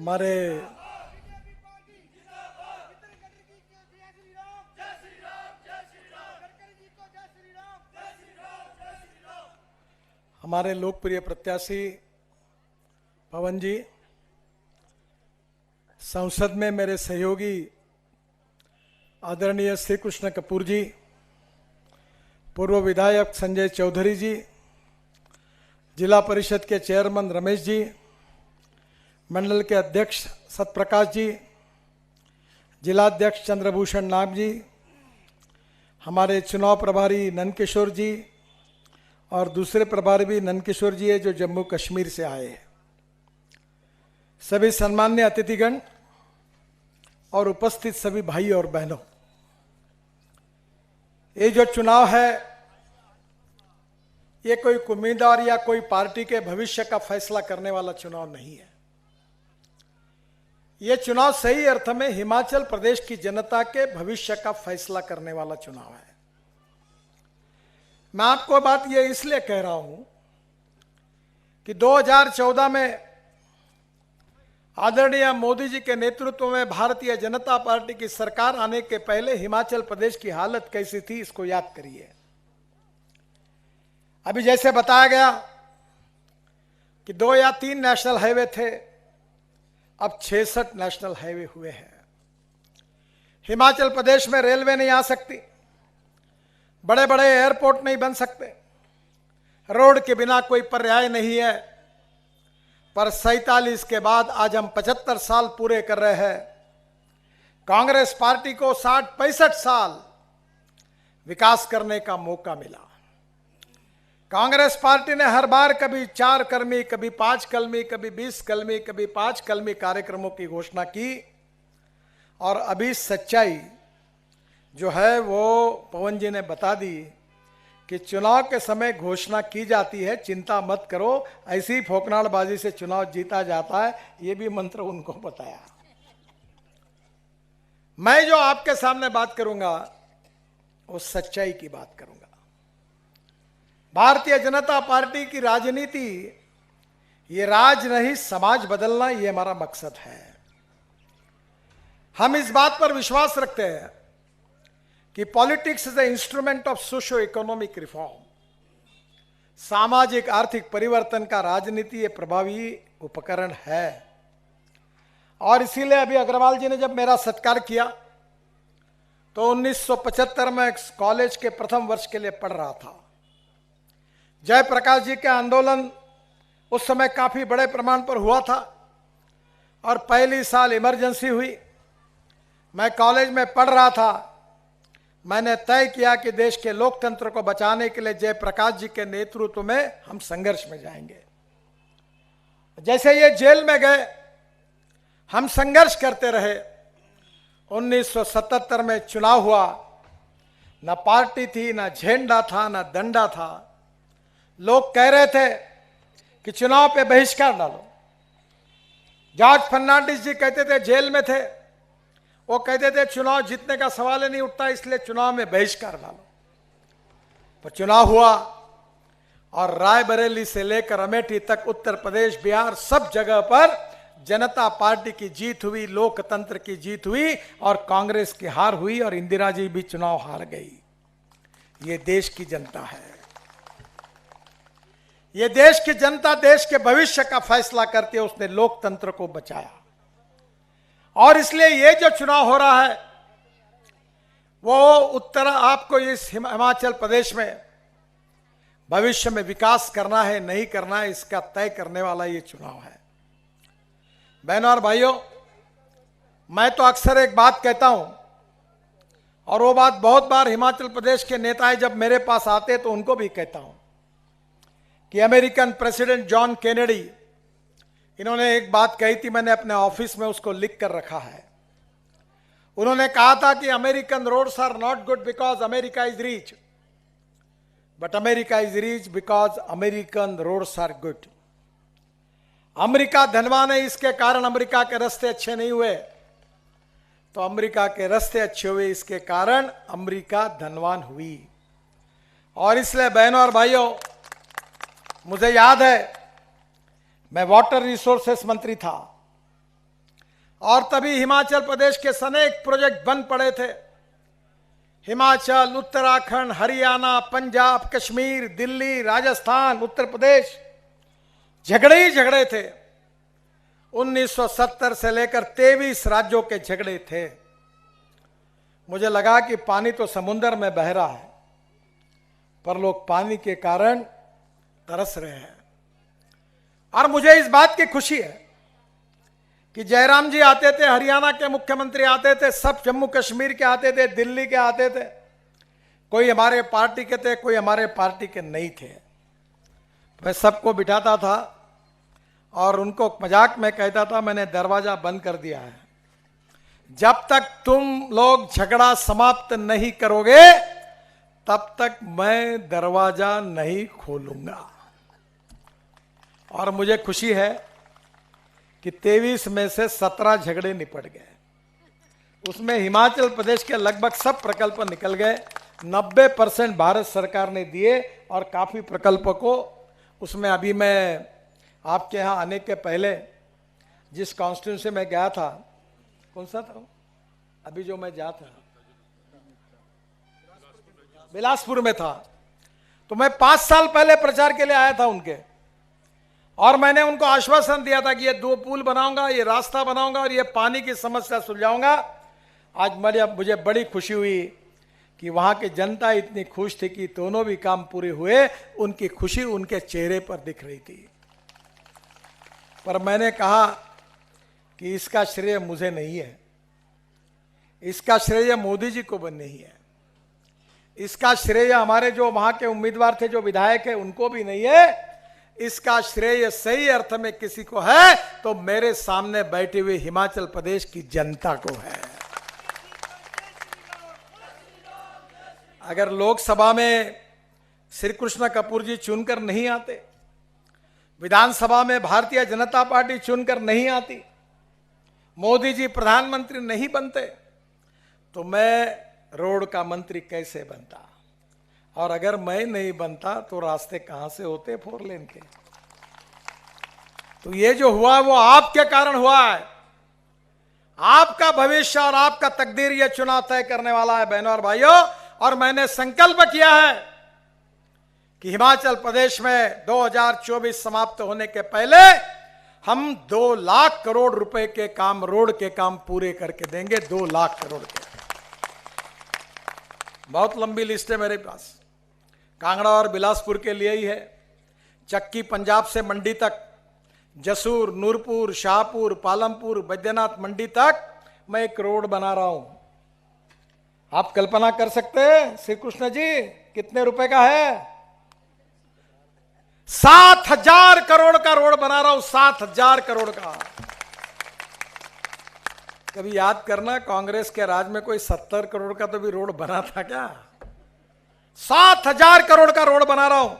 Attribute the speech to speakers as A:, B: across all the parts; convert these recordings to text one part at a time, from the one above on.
A: हमारे हमारे लोकप्रिय प्रत्याशी पवन जी, संसद में मेरे सहयोगी आदरणीय श्री कृष्ण कपूर जी, पूर्व विधायक संजय चौधरी जी, जिला परिषद के चेयरमैन रमेश जी, मंडल के अध्यक्ष सतप्रकाश जी, जिलाध्यक्ष चंद्रभूषण नाग जी, हमारे चुनाव प्रभारी नंदकिशोर जी और दूसरे प्रभारी भी नंदकिशोर जी है जो जम्मू कश्मीर से आए हैं, सभी सम्मान्य अतिथिगण और उपस्थित सभी भाई और बहनों, ये जो चुनाव है ये कोई उम्मीदवार या कोई पार्टी के भविष्य का फैसला करने वाला चुनाव नहीं है। ये चुनाव सही अर्थ में हिमाचल प्रदेश की जनता के भविष्य का फैसला करने वाला चुनाव है। मैं आपको बात ये इसलिए कह रहा हूं कि 2014 में आदरणीय मोदी जी के नेतृत्व में भारतीय जनता पार्टी की सरकार आने के पहले हिमाचल प्रदेश की हालत कैसी थी, इसको याद करिए। अभी जैसे बताया गया कि 2 या 3 नेशनल हाईवे थे, अब 66 नेशनल हाईवे हुए हैं। हिमाचल प्रदेश में रेलवे नहीं आ सकती, बड़े बड़े एयरपोर्ट नहीं बन सकते, रोड के बिना कोई पर्याय नहीं है। पर 47 के बाद आज हम 75 साल पूरे कर रहे हैं। कांग्रेस पार्टी को 60-65 साल विकास करने का मौका मिला। कांग्रेस पार्टी ने हर बार कभी 4 कलमी, कभी 5 कलमी, कभी 20 कलमी, कभी 5 कलमी कार्यक्रमों की घोषणा की और अभी सच्चाई जो है वो पवन जी ने बता दी कि चुनाव के समय घोषणा की जाती है, चिंता मत करो, ऐसी फोकनाड़बाजी से चुनाव जीता जाता है, ये भी मंत्र उनको बताया। मैं जो आपके सामने बात करूंगा वो सच्चाई की बात करूंगा। भारतीय जनता पार्टी की राजनीति ये राज नहीं, समाज बदलना, ये हमारा मकसद है। हम इस बात पर विश्वास रखते हैं कि politics is the instrument of socio economic reform. सामाजिक आर्थिक परिवर्तन का राजनीति ये प्रभावी उपकरण है। और इसीलिए अभी अग्रवाल जी ने जब मेरा सत्कार किया तो 1975 में कॉलेज के प्रथम वर्ष के लिए पढ़ रहा था। जयप्रकाश जी के आंदोलन उस समय काफी बड़े प्रमाण पर हुआ था और पहली साल इमरजेंसी हुई। मैं कॉलेज में पढ़ रहा था। मैंने तय किया कि देश के लोकतंत्र को बचाने के लिए जयप्रकाश जी के नेतृत्व में हम संघर्ष में जाएंगे। जैसे ये जेल में गए, हम संघर्ष करते रहे। 1977 में चुनाव हुआ, न पार्टी थी, न झंडा था, न डंडा था। लोग कह रहे थे कि चुनाव पे बहिष्कार डालो। जॉर्ज फर्नांडिस जी कहते थे, जेल में थे, वो कहते थे चुनाव जीतने का सवाल ही नहीं उठता, इसलिए चुनाव में बहिष्कार डालो। पर चुनाव हुआ और रायबरेली से लेकर अमेठी तक उत्तर प्रदेश, बिहार, सब जगह पर जनता पार्टी की जीत हुई, लोकतंत्र की जीत हुई और कांग्रेस की हार हुई और इंदिरा जी भी चुनाव हार गई। ये देश की जनता है। ये देश की जनता देश के भविष्य का फैसला करके उसने लोकतंत्र को बचाया। और इसलिए ये जो चुनाव हो रहा है वो उत्तर आपको इस हिमाचल प्रदेश में भविष्य में विकास करना है नहीं करना है, इसका तय करने वाला ये चुनाव है। बहनों और भाइयों, मैं तो अक्सर एक बात कहता हूं और वो बात बहुत बार हिमाचल प्रदेश के नेताएं जब मेरे पास आते तो उनको भी कहता हूं कि अमेरिकन प्रेसिडेंट जॉन केनेडी, इन्होंने एक बात कही थी, मैंने अपने ऑफिस में उसको लिख कर रखा है। उन्होंने कहा था कि American roads are not good because America is rich, but America is rich because American roads are good. America धनवान है, इसके कारण अमेरिका के रास्ते अच्छे नहीं हुए, तो अमेरिका के रास्ते अच्छे हुए, इसके कारण अमेरिका धनवान हुई। और इसलिए बहनों और भाइयों, मुझे याद है मैं वाटर रिसोर्सेस मंत्री था और तभी हिमाचल प्रदेश के अनेक प्रोजेक्ट बंद पड़े थे। हिमाचल, उत्तराखंड, हरियाणा, पंजाब, कश्मीर, दिल्ली, राजस्थान, उत्तर प्रदेश, झगड़े ही झगड़े थे। 1970 से लेकर 23 राज्यों के झगड़े थे। मुझे लगा कि पानी तो समुद्र में बह रहा है, पर लोग पानी के कारण तरस रहे हैं। और मुझे इस बात की खुशी है कि जयराम जी आते थे, हरियाणा के मुख्यमंत्री आते थे, सब जम्मू कश्मीर के आते थे, दिल्ली के आते थे। कोई हमारे पार्टी के थे, कोई हमारे पार्टी के नहीं थे। मैं सबको बिठाता था और उनको मजाक में कहता था, मैंने दरवाजा बंद कर दिया है, जब तक तुम लोग झगड़ा समाप्त नहीं करोगे तब तक मैं दरवाजा नहीं खोलूंगा। और मुझे खुशी है कि 23 में से 17 झगड़े निपट गए। उसमें हिमाचल प्रदेश के लगभग सब प्रकल्प निकल गए। 90% भारत सरकार ने दिए और काफी प्रकल्पों को उसमें अभी मैं आपके यहाँ आने के पहले जिस कॉन्स्टिट्यूंसी में गया था, कौन सा था अभी जो मैं जा था, बिलासपुर में था, तो मैं 5 साल पहले प्रचार के लिए आया था उनके, और मैंने उनको आश्वासन दिया था कि ये 2 पुल बनाऊंगा, ये रास्ता बनाऊंगा और ये पानी की समस्या सुलझाऊंगा। आज मुझे बड़ी खुशी हुई कि वहां की जनता इतनी खुश थी कि दोनों भी काम पूरे हुए। उनकी खुशी उनके चेहरे पर दिख रही थी। पर मैंने कहा कि इसका श्रेय मुझे नहीं है, इसका श्रेय मोदी जी को नहीं है, इसका श्रेय हमारे जो वहां के उम्मीदवार थे, जो विधायक है, उनको भी नहीं है। इसका श्रेय सही अर्थ में किसी को है तो मेरे सामने बैठे हुए हिमाचल प्रदेश की जनता को है। अगर लोकसभा में श्री कृष्ण कपूर जी चुनकर नहीं आते, विधानसभा में भारतीय जनता पार्टी चुनकर नहीं आती, मोदी जी प्रधानमंत्री नहीं बनते, तो मैं रोड का मंत्री कैसे बनता? और अगर मैं नहीं बनता तो रास्ते कहां से होते 4 लेन के? तो ये जो हुआ वो आपके कारण हुआ है। आपका भविष्य और आपका तकदीर ये चुनाव तय करने वाला है बहनों और भाइयों। और मैंने संकल्प किया है कि हिमाचल प्रदेश में 2024 समाप्त होने के पहले हम 2 लाख करोड़ रुपए के काम, रोड के काम पूरे करके देंगे। 2 लाख करोड़ के। बहुत लंबी लिस्ट है मेरे पास। कांगड़ा और बिलासपुर के लिए ही है, चक्की पंजाब से मंडी तक, जसूर, नूरपुर, शाहपुर, पालमपुर, बैद्यनाथ मंडी तक मैं एक रोड बना रहा हूं। आप कल्पना कर सकते हैं श्री कृष्ण जी कितने रुपए का है? 7,000 करोड़ का रोड बना रहा हूं। 7,000 करोड़ का। कभी याद करना, कांग्रेस के राज में कोई 70 करोड़ का तो भी रोड बना था क्या? 7,000 करोड़ का रोड बना रहा हूं।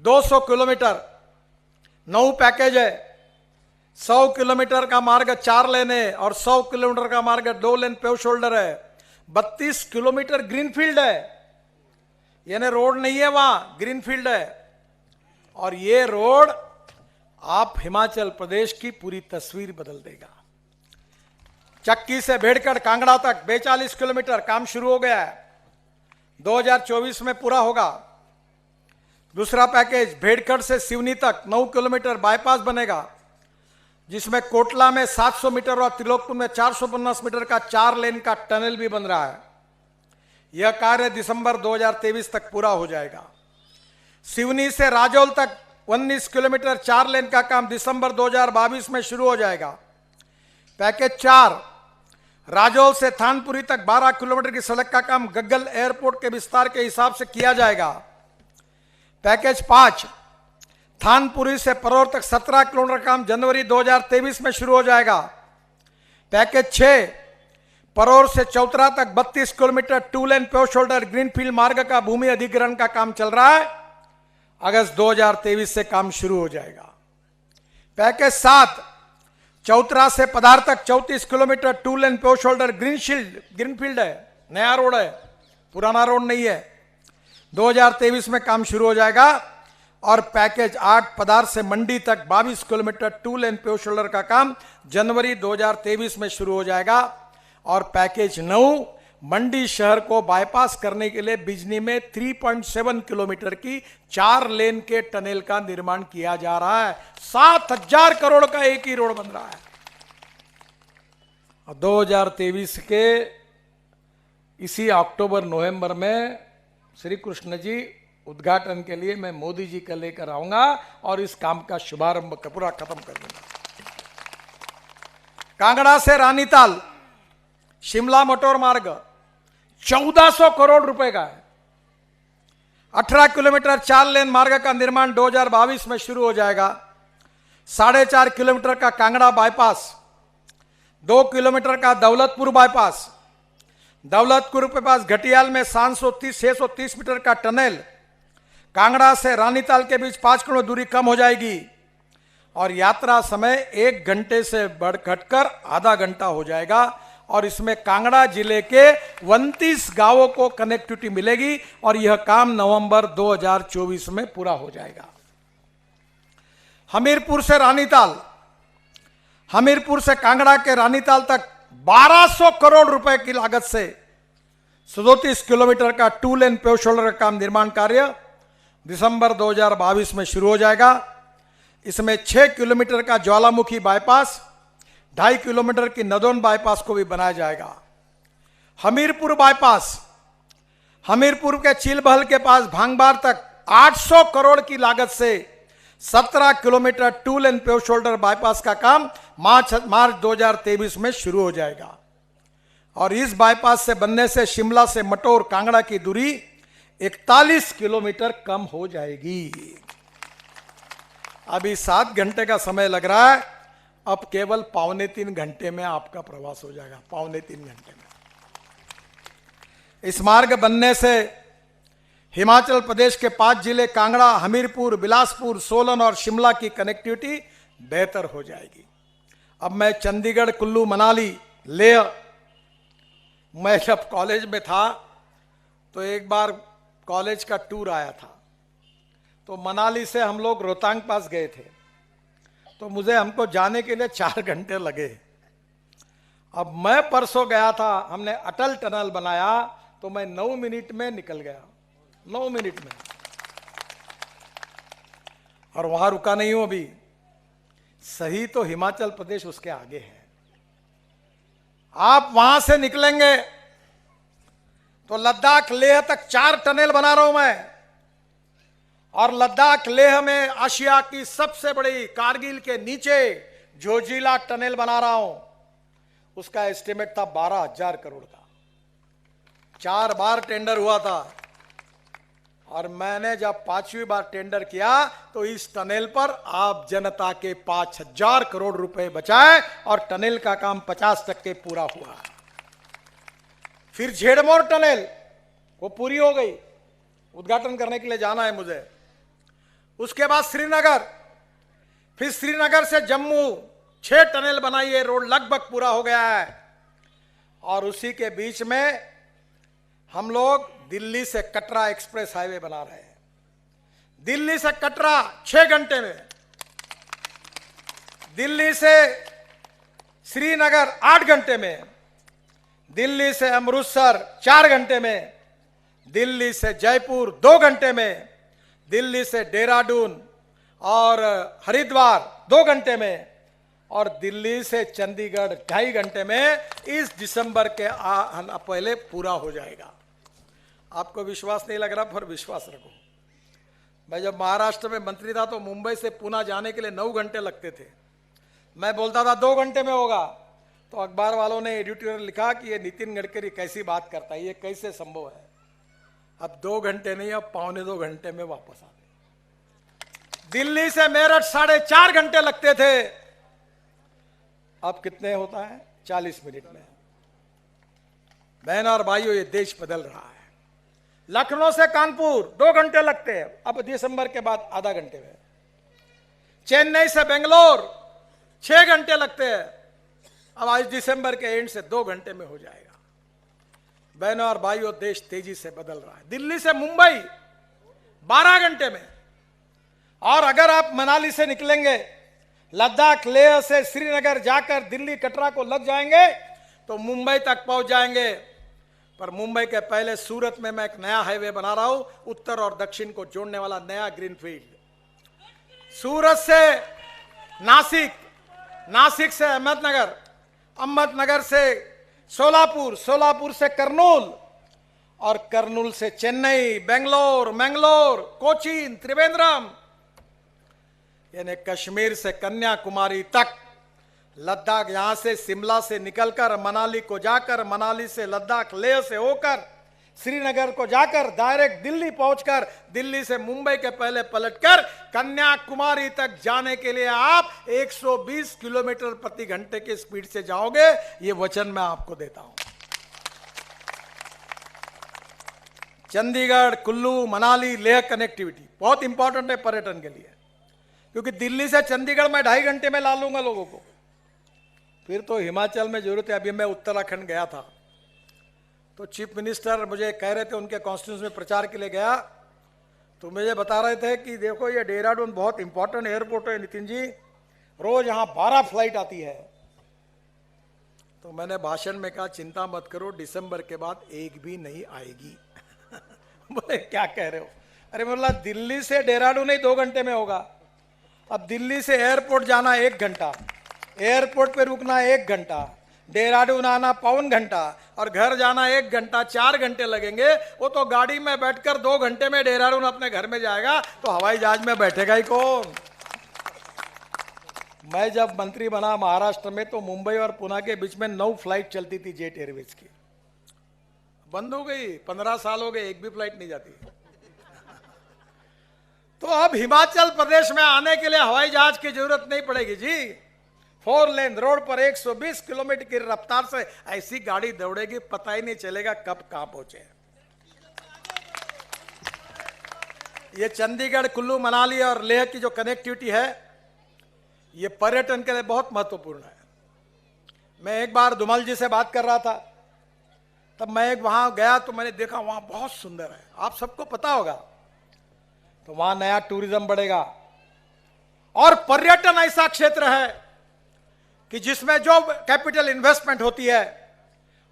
A: 200 किलोमीटर, 9 पैकेज है। 100 किलोमीटर का मार्ग 4 लेन है और 100 किलोमीटर का मार्ग 2 लेन पेव शोल्डर है। 32 किलोमीटर ग्रीनफील्ड है, यानी रोड नहीं है वहां, ग्रीनफील्ड है। और ये रोड आप हिमाचल प्रदेश की पूरी तस्वीर बदल देगा। चक्की से भेड़गढ़ कांगड़ा तक 42 किलोमीटर काम शुरू हो गया है, 2024 में पूरा होगा। दूसरा पैकेज भेड़गढ़ से सिवनी तक 9 किलोमीटर बाईपास बनेगा, जिसमें कोटला में 700 मीटर और त्रिलोकपुर में 450 मीटर का 4 लेन का टनल भी बन रहा है। यह कार्य दिसंबर 2023 तक पूरा हो जाएगा। सिवनी से राजौल तक 19 किलोमीटर 4 लेन का काम दिसंबर 2022 में शुरू हो जाएगा। पैकेज 4 राजौल से थानपुरी तक 12 किलोमीटर की सड़क का काम गग्गल एयरपोर्ट के विस्तार के हिसाब से किया जाएगा। पैकेज 5 थानपुरी से परोर तक 17 किलोमीटर का काम जनवरी 2023 में शुरू हो जाएगा। पैकेज 6 परोर से चौतरा तक 32 किलोमीटर 2 लेन पेव शोल्डर ग्रीनफील्ड मार्ग का भूमि अधिग्रहण का काम चल रहा है, अगस्त 2023 से काम शुरू हो जाएगा। पैकेज 7 चौतरा से पधार तक 34 किलोमीटर 2 लेन पेव शोल्डर ग्रीनफील्ड है, नया रोड है, पुराना रोड नहीं है। 2023 में काम शुरू हो जाएगा। और पैकेज 8 पदार्थ से मंडी तक 22 किलोमीटर 2 लेन पेव शोल्डर का काम जनवरी 2023 में शुरू हो जाएगा। और पैकेज 9 मंडी शहर को बाईपास करने के लिए बिजनी में 3.7 किलोमीटर की 4 लेन के टनल का निर्माण किया जा रहा है। 7,000 करोड़ का एक ही रोड बन रहा है। और 2023 के इसी अक्टूबर नवंबर में श्री कृष्ण जी उद्घाटन के लिए मैं मोदी जी का लेकर आऊंगा और इस काम का शुभारंभ पूरा खत्म कर दूंगा। कांगड़ा से रानीताल शिमला मोटर मार्ग 1400 करोड़ रुपए का है। 18 किलोमीटर 4 लेन मार्ग का निर्माण 2022 में शुरू हो जाएगा। 4.5 किलोमीटर का कांगड़ा बाईपास, 2 किलोमीटर का दौलतपुर बाईपास, दौलतपुर के पास घटियाल में 630 मीटर का टनल, कांगड़ा से रानीताल के बीच 5 किलोमीटर दूरी कम हो जाएगी और यात्रा समय 1 घंटे से बढ़ घटकर आधा घंटा हो जाएगा। और इसमें कांगड़ा जिले के 29 गांवों को कनेक्टिविटी मिलेगी और यह काम नवंबर 2024 में पूरा हो जाएगा। हमीरपुर से रानीताल, हमीरपुर से कांगड़ा के रानीताल तक 1200 करोड़ रुपए की लागत से 37 किलोमीटर का 2 लेन पेव शोल्डर का काम निर्माण कार्य दिसंबर 2022 में शुरू हो जाएगा। इसमें 6 किलोमीटर का ज्वालामुखी बाईपास, 2.5 किलोमीटर की नदौन बाईपास को भी बनाया जाएगा। हमीरपुर बाईपास, हमीरपुर के चीलबहल के पास भांगबार तक 800 करोड़ की लागत से 17 किलोमीटर 2 लेन पेव शोल्डर बाईपास का काम मार्च 2023 में शुरू हो जाएगा। और इस बाईपास से बनने से शिमला से मटोर कांगड़ा की दूरी 41 किलोमीटर कम हो जाएगी। अभी 7 घंटे का समय लग रहा है, अब केवल 2.25 घंटे में आपका प्रवास हो जाएगा। 2.25 घंटे में इस मार्ग बनने से हिमाचल प्रदेश के 5 जिले कांगड़ा, हमीरपुर, बिलासपुर, सोलन और शिमला की कनेक्टिविटी बेहतर हो जाएगी। अब मैं चंडीगढ़, कुल्लू, मनाली, लेह, मैं जब कॉलेज में था तो एक बार कॉलेज का टूर आया था, तो मनाली से हम लोग रोहतांग पास गए थे, तो हमको जाने के लिए 4 घंटे लगे। अब मैं परसों गया था, हमने अटल टनल बनाया तो मैं 9 मिनट में निकल गया, 9 मिनट में। और वहां रुका नहीं हूं अभी, सही तो हिमाचल प्रदेश उसके आगे है। आप वहां से निकलेंगे तो लद्दाख लेह तक 4 टनल बना रहा हूं मैं। और लद्दाख लेह में आशिया की सबसे बड़ी कारगिल के नीचे जोजिला टनल बना रहा हूं। उसका एस्टिमेट था 12,000 करोड़ का। 4 बार टेंडर हुआ था और मैंने जब 5वीं बार टेंडर किया तो इस टनल पर आप जनता के 5,000 करोड़ रुपए बचाए और टनल का काम 50% पूरा हुआ। फिर झेड़मोर टनल वो पूरी हो गई, उद्घाटन करने के लिए जाना है मुझे। उसके बाद श्रीनगर, फिर श्रीनगर से जम्मू 6 टनल बनाई है, रोड लगभग पूरा हो गया है। और उसी के बीच में हम लोग दिल्ली से कटरा एक्सप्रेस हाईवे बना रहे हैं। दिल्ली से कटरा 6 घंटे में, दिल्ली से श्रीनगर 8 घंटे में, दिल्ली से अमृतसर 4 घंटे में, दिल्ली से जयपुर 2 घंटे में, दिल्ली से देहरादून और हरिद्वार 2 घंटे में, और दिल्ली से चंडीगढ़ 2.5 घंटे में इस दिसंबर के पहले पूरा हो जाएगा। आपको विश्वास नहीं लग रहा, पर विश्वास रखो। मैं जब महाराष्ट्र में मंत्री था तो मुंबई से पुणे जाने के लिए 9 घंटे लगते थे। मैं बोलता था 2 घंटे में होगा, तो अखबार वालों ने एडिटोरियल लिखा कि ये नितिन गडकरी कैसी बात करता है, ये कैसे संभव है। अब 2 घंटे नहीं, अब 1.25 घंटे में वापस आ गए। दिल्ली से मेरठ 4.5 घंटे लगते थे, अब कितने होता है? 40 मिनट में। बहन और भाइयों, ये देश बदल रहा है। लखनऊ से कानपुर 2 घंटे लगते हैं, अब दिसंबर के बाद आधा घंटे में। चेन्नई से बेंगलोर 6 घंटे लगते हैं, अब आज दिसंबर के एंड से 2 घंटे में हो जाएगा। बहनों और भाइयों, देश तेजी से बदल रहा है। दिल्ली से मुंबई 12 घंटे में, और अगर आप मनाली से निकलेंगे, लद्दाख लेह से श्रीनगर जाकर दिल्ली कटरा को लग जाएंगे तो मुंबई तक पहुंच जाएंगे। पर मुंबई के पहले सूरत में मैं एक नया हाईवे बना रहा हूं, उत्तर और दक्षिण को जोड़ने वाला नया ग्रीनफील्ड। सूरत से नासिक, नासिक से अहमदनगर, अहमदनगर से सोलापुर, सोलापुर से करनूल और करनूल से चेन्नई, बेंगलोर, मैंगलोर, कोचीन, त्रिवेंद्रम, यानी कश्मीर से कन्याकुमारी तक, लद्दाख, यहां से शिमला से निकलकर मनाली को जाकर, मनाली से लद्दाख लेह से होकर श्रीनगर को जाकर डायरेक्ट दिल्ली पहुंचकर, दिल्ली से मुंबई के पहले पलटकर कन्याकुमारी तक जाने के लिए आप 120 किलोमीटर प्रति घंटे की स्पीड से जाओगे। ये वचन मैं आपको देता हूं। चंडीगढ़, कुल्लू, मनाली, लेह कनेक्टिविटी बहुत इंपॉर्टेंट है पर्यटन के लिए, क्योंकि दिल्ली से चंडीगढ़ में 2.5 घंटे में ला लूंगा लोगों को। फिर तो हिमाचल में जरूरत है। अभी मैं उत्तराखंड गया था तो चीफ मिनिस्टर मुझे कह रहे थे, उनके कॉन्स्टिट्यूंसी में प्रचार के लिए गया तो मुझे बता रहे थे कि देखो ये देहरादून बहुत इंपॉर्टेंट एयरपोर्ट है नितिन जी, रोज यहाँ 12 फ्लाइट आती है। तो मैंने भाषण में कहा चिंता मत करो, दिसंबर के बाद एक भी नहीं आएगी। बोले क्या कह रहे हो? अरे बोला दिल्ली से देहरादून ही 2 घंटे में होगा। अब दिल्ली से एयरपोर्ट जाना 1 घंटा, एयरपोर्ट पे रुकना 1 घंटा, देहरादून आना 1.25 घंटा और घर जाना 1 घंटा, 4 घंटे लगेंगे। वो तो गाड़ी में बैठकर 2 घंटे में देहरादून अपने घर में जाएगा, तो हवाई जहाज में बैठेगा ही कौन? मैं जब मंत्री बना महाराष्ट्र में तो मुंबई और पुणे के बीच में 9 फ्लाइट चलती थी जेट एयरवेज की, बंद हो गई। 15 साल हो गए, एक भी फ्लाइट नहीं जाती। तो अब हिमाचल प्रदेश में आने के लिए हवाई जहाज की जरूरत नहीं पड़ेगी जी। 4 लेन रोड पर 120 किलोमीटर की रफ्तार से ऐसी गाड़ी दौड़ेगी, पता ही नहीं चलेगा कब कहां पहुंचे। ये चंडीगढ़, कुल्लू, मनाली और लेह की जो कनेक्टिविटी है, ये पर्यटन के लिए बहुत महत्वपूर्ण है। मैं एक बार धुमल जी से बात कर रहा था, तब मैं वहां गया तो मैंने देखा वहां बहुत सुंदर है, आप सबको पता होगा। तो वहां नया टूरिज्म बढ़ेगा और पर्यटन ऐसा क्षेत्र है कि जिसमें जो कैपिटल इन्वेस्टमेंट होती है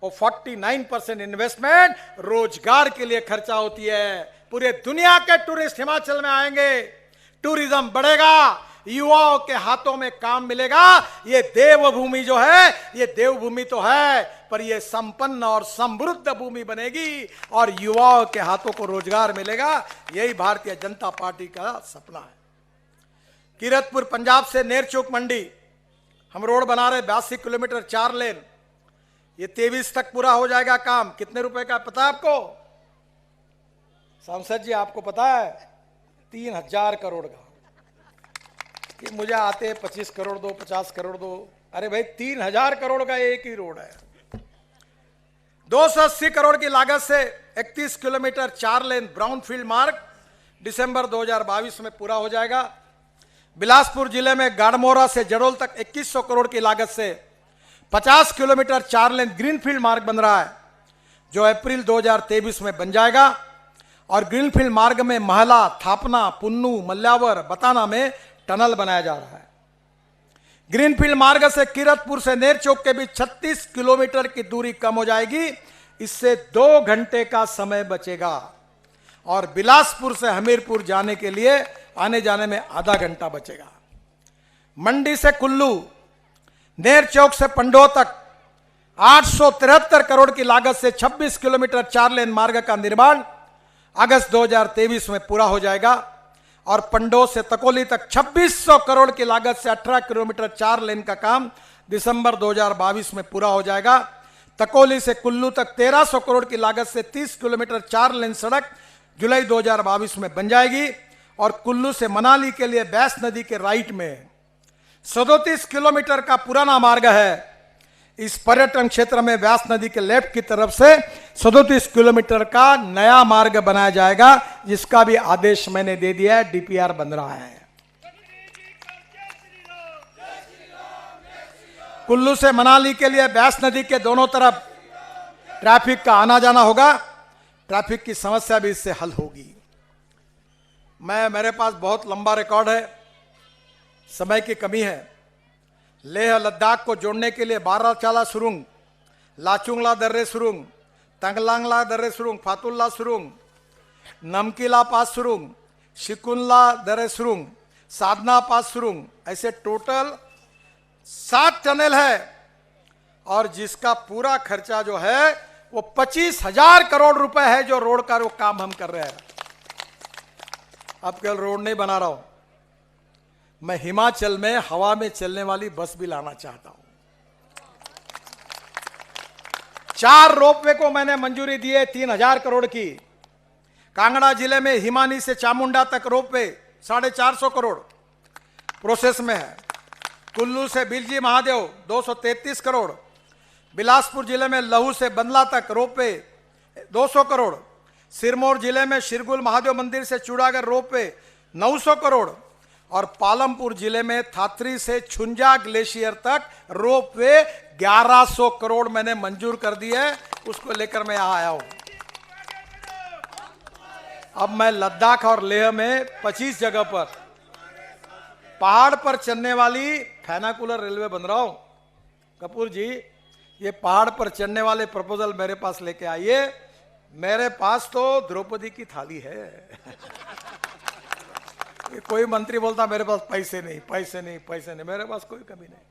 A: वो 49% इन्वेस्टमेंट रोजगार के लिए खर्चा होती है। पूरे दुनिया के टूरिस्ट हिमाचल में आएंगे, टूरिज्म बढ़ेगा, युवाओं के हाथों में काम मिलेगा। ये देवभूमि जो है, ये देवभूमि तो है, पर ये संपन्न और समृद्ध भूमि बनेगी और युवाओं के हाथों को रोजगार मिलेगा। यही भारतीय जनता पार्टी का सपना है। कीरतपुर पंजाब से नेरचौक मंडी हम रोड बना रहे, 82 किलोमीटर 4 लेन। ये 23 तक पूरा हो जाएगा काम। कितने रुपए का पता है आपको? सांसद जी आपको पता है? 3000 करोड़ का। कि मुझे आते 25 करोड़ दो, 50 करोड़ दो। अरे भाई 3000 करोड़ का एक ही रोड है। 280 करोड़ की लागत से 31 किलोमीटर 4 लेन ब्राउनफील्ड मार्ग दिसंबर 2022 में पूरा हो जाएगा। बिलासपुर जिले में गाड़मोरा से जड़ोल तक 2100 करोड़ की लागत से 50 किलोमीटर 4 लेन ग्रीनफील्ड मार्ग बन रहा है, जो अप्रैल 2023 में बन जाएगा। और ग्रीनफील्ड मार्ग में महला, थापना, पुन्नू, मल्यावर, बताना में टनल बनाया जा रहा है। ग्रीनफील्ड मार्ग से कीरतपुर से नेरचौक के बीच 36 किलोमीटर की दूरी कम हो जाएगी। इससे 2 घंटे का समय बचेगा और बिलासपुर से हमीरपुर जाने के लिए आने जाने में आधा घंटा बचेगा। मंडी से कुल्लू, नेरचौक से पंडोह तक 873 करोड़ की लागत से 26 किलोमीटर 4 लेन मार्ग का निर्माण अगस्त 2023 में पूरा हो जाएगा। और पंडोह से तकोली तक 2600 करोड़ की लागत से 18 किलोमीटर 4 लेन का काम दिसंबर 2022 में पूरा हो जाएगा। तकोली से कुल्लू तक 1300 करोड़ की लागत से 30 किलोमीटर 4 लेन सड़क जुलाई 2022 में बन जाएगी। और कुल्लू से मनाली के लिए बैस नदी के राइट में 37 किलोमीटर का पुराना मार्ग है। इस पर्यटन क्षेत्र में व्यास नदी के लेफ्ट की तरफ से 37 किलोमीटर का नया मार्ग बनाया जाएगा, जिसका भी आदेश मैंने दे दिया है, डीपीआर बन रहा है। कुल्लू से मनाली के लिए व्यास नदी के दोनों तरफ ट्रैफिक का आना जाना होगा। ट्रैफिक की समस्या भी इससे हल होगी। मेरे पास बहुत लंबा रिकॉर्ड है, समय की कमी है। लेह लद्दाख को जोड़ने के लिए बाराचाला सुरुंग, लाचुंगला दर्रे सुरुंग, तंगलांगला दर्रे सुरुंग, फातुल्ला सुरुंग, नमकीला पास सुरुंग, शिकुनला दर्रे सुरुंग, साधना पास सुरुंग, ऐसे टोटल 7 टनल है और जिसका पूरा खर्चा जो है वो 25,000 करोड़ रुपए है, जो रोड का वो काम हम कर रहे हैं। अब केवल रोड नहीं बना रहा हूं, मैं हिमाचल में हवा में चलने वाली बस भी लाना चाहता हूं। 4 रोपवे को मैंने मंजूरी दी है 3,000 करोड़ की। कांगड़ा जिले में हिमानी से चामुंडा तक रोपवे 450 करोड़ प्रोसेस में है। कुल्लू से बिलजी महादेव 233 करोड़। बिलासपुर जिले में लहू से बंदला तक रोपवे 200 करोड़। सिरमौर जिले में शिरगुल महादेव मंदिर से चूड़ागढ़ रोपवे 900 करोड़ और पालमपुर जिले में थात्री से छुंजा ग्लेशियर तक रोपवे 1100 करोड़ मैंने मंजूर कर दी है। उसको लेकर मैं यहां आया हूं। अब मैं लद्दाख और लेह में 25 जगह पर पहाड़ पर चलने वाली फैनाकुलर रेलवे बन रहा हूं। कपूर जी, ये पहाड़ पर चढ़ने वाले प्रपोजल मेरे पास लेके आइए। मेरे पास तो द्रौपदी की थाली है। ये कोई मंत्री बोलता मेरे पास पैसे नहीं, पैसे नहीं, पैसे नहीं, मेरे पास कोई कमी नहीं।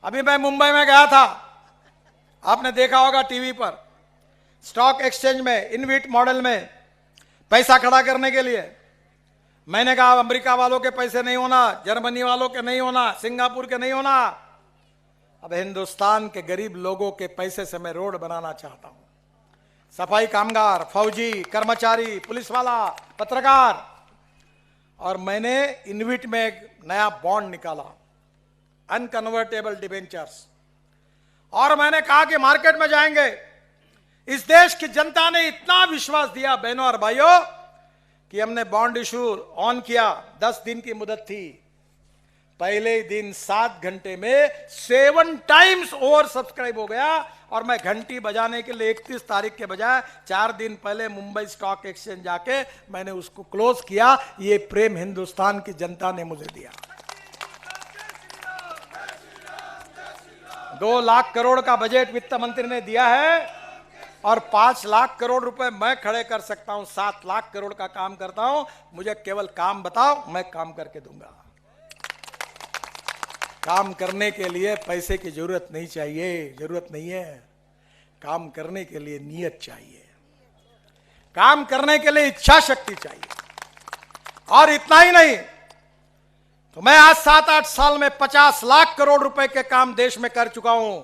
A: अभी मैं मुंबई में गया था, आपने देखा होगा टीवी पर, स्टॉक एक्सचेंज में इनविट मॉडल में पैसा खड़ा करने के लिए। मैंने कहा अमेरिका वालों के पैसे नहीं होना, जर्मनी वालों के नहीं होना, सिंगापुर के नहीं होना। अब हिंदुस्तान के गरीब लोगों के पैसे से मैं रोड बनाना चाहता हूं। सफाई कामगार, फौजी, कर्मचारी, पुलिस वाला, पत्रकार। और मैंने इनविट में एक नया बॉन्ड निकाला, अनकन्वर्टेबल डिबेंचर्स। और मैंने कहा कि मार्केट में जाएंगे। इस देश की जनता ने इतना विश्वास दिया बहनों और भाइयों कि हमने बॉन्ड इशू ऑन किया। 10 दिन की मुदत थी। पहले दिन 7 घंटे में 7 टाइम्स ओवर सब्सक्राइब हो गया। और मैं घंटी बजाने के लिए 31 तारीख के बजाय 4 दिन पहले मुंबई स्टॉक एक्सचेंज जाके मैंने उसको क्लोज किया। ये प्रेम हिंदुस्तान की जनता ने मुझे दिया। 2 लाख करोड़ का बजट वित्त मंत्री ने दिया है और 5 लाख करोड़ रुपए मैं खड़े कर सकता हूं। 7 लाख करोड़ का काम करता हूं। मुझे केवल काम बताओ, मैं काम करके दूंगा। काम करने के लिए पैसे की जरूरत नहीं चाहिए, जरूरत नहीं है। काम करने के लिए नियत चाहिए, काम करने के लिए इच्छा शक्ति चाहिए। और इतना ही नहीं, तो मैं आज 7-8 साल में 50 लाख करोड़ रुपए के काम देश में कर चुका हूं।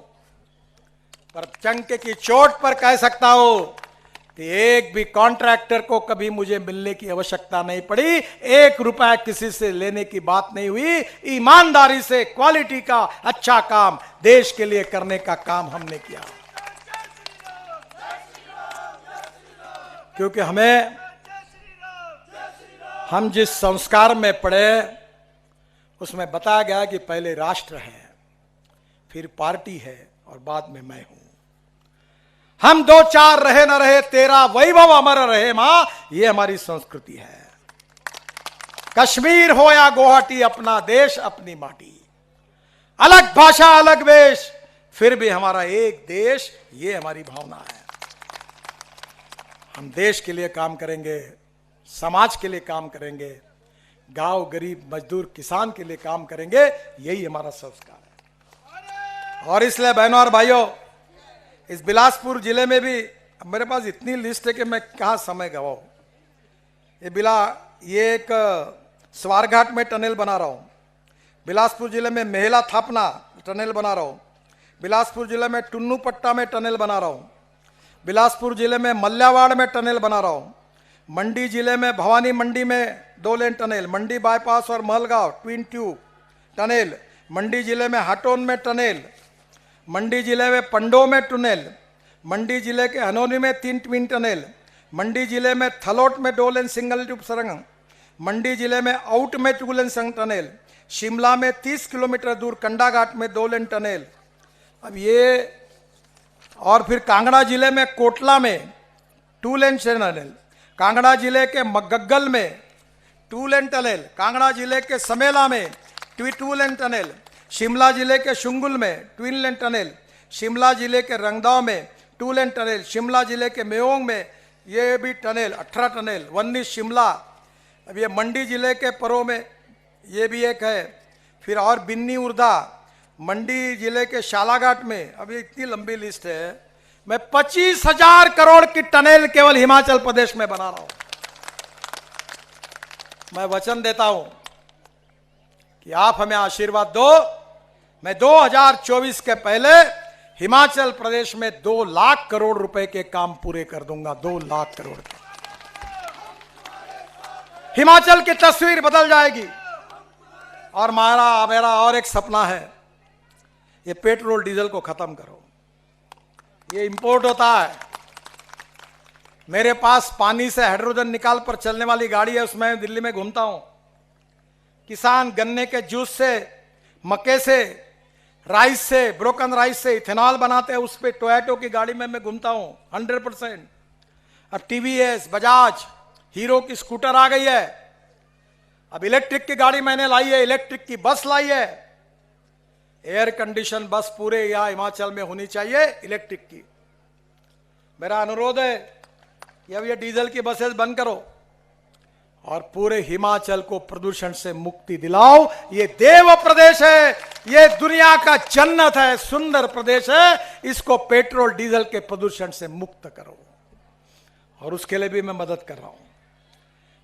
A: पर चंके की चोट पर कह सकता हूं कि एक भी कॉन्ट्रैक्टर को कभी मुझे मिलने की आवश्यकता नहीं पड़ी। 1 रुपया किसी से लेने की बात नहीं हुई। ईमानदारी से क्वालिटी का अच्छा काम देश के लिए करने का काम हमने किया। क्योंकि हम जिस संस्कार में पढ़े उसमें बताया गया कि पहले राष्ट्र है, फिर पार्टी है और बाद में मैं हूं। हम 2-4 रहे न रहे, तेरा वैभव अमर रहे मां, ये हमारी संस्कृति है। कश्मीर हो या गुवाहाटी, अपना देश अपनी माटी, अलग भाषा अलग वेश, फिर भी हमारा एक देश, ये हमारी भावना है। हम देश के लिए काम करेंगे, समाज के लिए काम करेंगे, गांव गरीब मजदूर किसान के लिए काम करेंगे। यही हमारा संस्कार है। और इसलिए बहनों और भाइयों, इस बिलासपुर जिले में भी मेरे पास इतनी लिस्ट है कि मैं कहाँ समय गवाऊं। ये एक स्वारघाट में टनल बना रहा हूँ। बिलासपुर जिले में मेहला थापना टनल बना रहा हूँ। बिलासपुर जिले में टुन्नू पट्टा में टनल बना रहा हूँ। बिलासपुर जिले में मल्यावाड़ में टनल बना रहा हूँ। मंडी जिले में भवानी मंडी में 2 लेन टनल, मंडी बाईपास और महलगांव ट्विन ट्यूब टनल, मंडी जिले में हाटोन में टनल, मंडी जिले में पंडो में टनल, मंडी जिले के हनोनी में 3 ट्विन टनल, मंडी जिले में थलोट में 2 लेन सिंगल ट्यूब सुरंग, मंडी जिले में आउट में 2 लेन टनल, शिमला में 30 किलोमीटर दूर कंडाघाट में 2 लेन टनल। अब ये, और फिर कांगड़ा जिले में कोटला में 2 लेन टनल, कांगड़ा जिले के मगग्गल में टू लेन टनल, कांगड़ा जिले के समेला में टू लेन टनल, शिमला जिले के शुंगुल में ट्विन लेन टनल, शिमला जिले के रंगदाव में टू लेन टनल, शिमला जिले के मेयोंग में ये भी टनल 18 टनल, 19 शिमला, अब ये मंडी जिले के परो में ये भी एक है, फिर और बिन्नी उर्दा मंडी जिले के शालाघाट में, अब ये इतनी लंबी लिस्ट है। मैं 25,000 करोड़ की टनल केवल हिमाचल प्रदेश में बना रहा हूं। मैं वचन देता हूं कि आप हमें आशीर्वाद दो, मैं 2024 के पहले हिमाचल प्रदेश में 2 लाख करोड़ रुपए के काम पूरे कर दूंगा। 2 लाख करोड़ के हिमाचल की तस्वीर बदल जाएगी। और मेरा और एक सपना है, ये पेट्रोल डीजल को खत्म करो। ये इंपोर्ट होता है। मेरे पास पानी से हाइड्रोजन निकाल पर चलने वाली गाड़ी है, उसमें दिल्ली में घूमता हूं। किसान गन्ने के जूस से, मक्के से, राइस से, ब्रोकन राइस से इथेनॉल बनाते हैं, उस पे टोयोटो की गाड़ी में मैं घूमता हूं 100%। अब टीवीएस, बजाज, हीरो की स्कूटर आ गई है। अब इलेक्ट्रिक की गाड़ी मैंने लाई है, इलेक्ट्रिक की बस लाई है। एयर कंडीशन बस पूरे यहां हिमाचल में होनी चाहिए इलेक्ट्रिक की। मेरा अनुरोध है कि अब ये डीजल की बसेस बंद करो और पूरे हिमाचल को प्रदूषण से मुक्ति दिलाओ। ये देव प्रदेश है, ये दुनिया का जन्नत है, सुंदर प्रदेश है। इसको पेट्रोल डीजल के प्रदूषण से मुक्त करो और उसके लिए भी मैं मदद कर रहा हूं।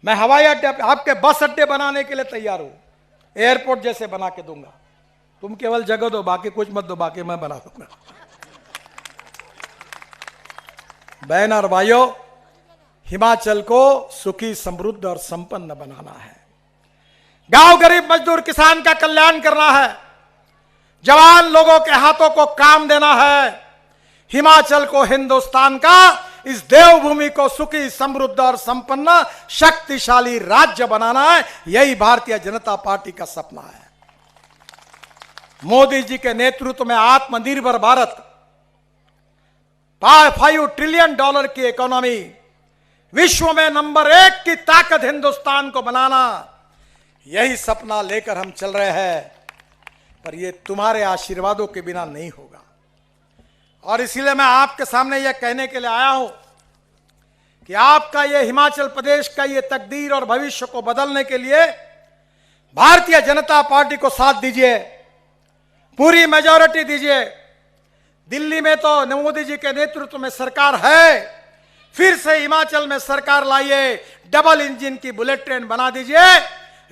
A: मैं हवाई अड्डे, आपके बस अड्डे बनाने के लिए तैयार हूं, एयरपोर्ट जैसे बना के दूंगा। तुम केवल जगह दो, बाकी कुछ मत दो, बाकी मैं बना दूंगा। बहन और भाइयों, हिमाचल को सुखी, समृद्ध और संपन्न बनाना है। गांव गरीब मजदूर किसान का कल्याण करना है। जवान लोगों के हाथों को काम देना है। हिमाचल को हिंदुस्तान का, इस देवभूमि को सुखी, समृद्ध और संपन्न शक्तिशाली राज्य बनाना है। यही भारतीय जनता पार्टी का सपना है। मोदी जी के नेतृत्व में आत्मनिर्भर भारत, $5 ट्रिलियन की इकोनॉमी, विश्व में नंबर 1 की ताकत हिंदुस्तान को बनाना, यही सपना लेकर हम चल रहे हैं। पर यह तुम्हारे आशीर्वादों के बिना नहीं होगा। और इसीलिए मैं आपके सामने यह कहने के लिए आया हूं कि आपका यह हिमाचल प्रदेश का यह तकदीर और भविष्य को बदलने के लिए भारतीय जनता पार्टी को साथ दीजिए, पूरी मेजॉरिटी दीजिए। दिल्ली में तो मोदी जी के नेतृत्व में सरकार है, फिर से हिमाचल में सरकार लाइए, डबल इंजन की बुलेट ट्रेन बना दीजिए,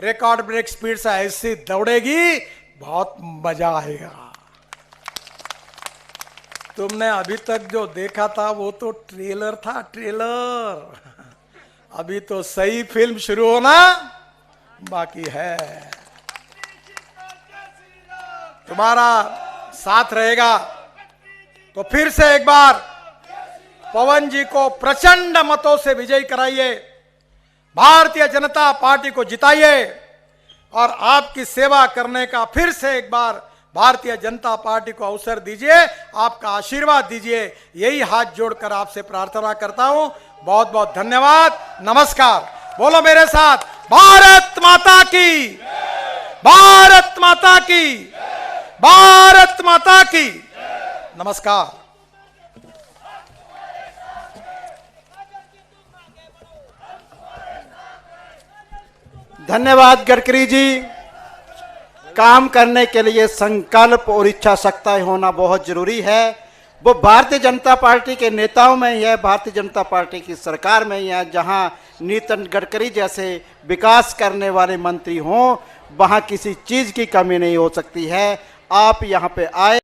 A: रिकॉर्ड ब्रेक स्पीड से ऐसी दौड़ेगी, बहुत मजा आएगा। तुमने अभी तक जो देखा था वो तो ट्रेलर था, ट्रेलर। अभी तो सही फिल्म शुरू होना बाकी है। तुम्हारा साथ रहेगा तो फिर से एक बार पवन जी को प्रचंड मतों से विजयी कराइए, भारतीय जनता पार्टी को जिताइए और आपकी सेवा करने का फिर से एक बार भारतीय जनता पार्टी को अवसर दीजिए, आपका आशीर्वाद दीजिए। यही हाथ जोड़कर आपसे प्रार्थना करता हूं। बहुत बहुत धन्यवाद, नमस्कार। बोलो मेरे साथ, भारत माता की, भारत माता की, भारत माता की। नमस्कार।
B: धन्यवाद गडकरी जी। काम करने के लिए संकल्प और इच्छा शक्ति होना बहुत जरूरी है। वो भारतीय जनता पार्टी के नेताओं में ही है, भारतीय जनता पार्टी की सरकार में ही है। जहां नितिन गडकरी जैसे विकास करने वाले मंत्री हों, वहां किसी चीज की कमी नहीं हो सकती है। आप यहां पे आए।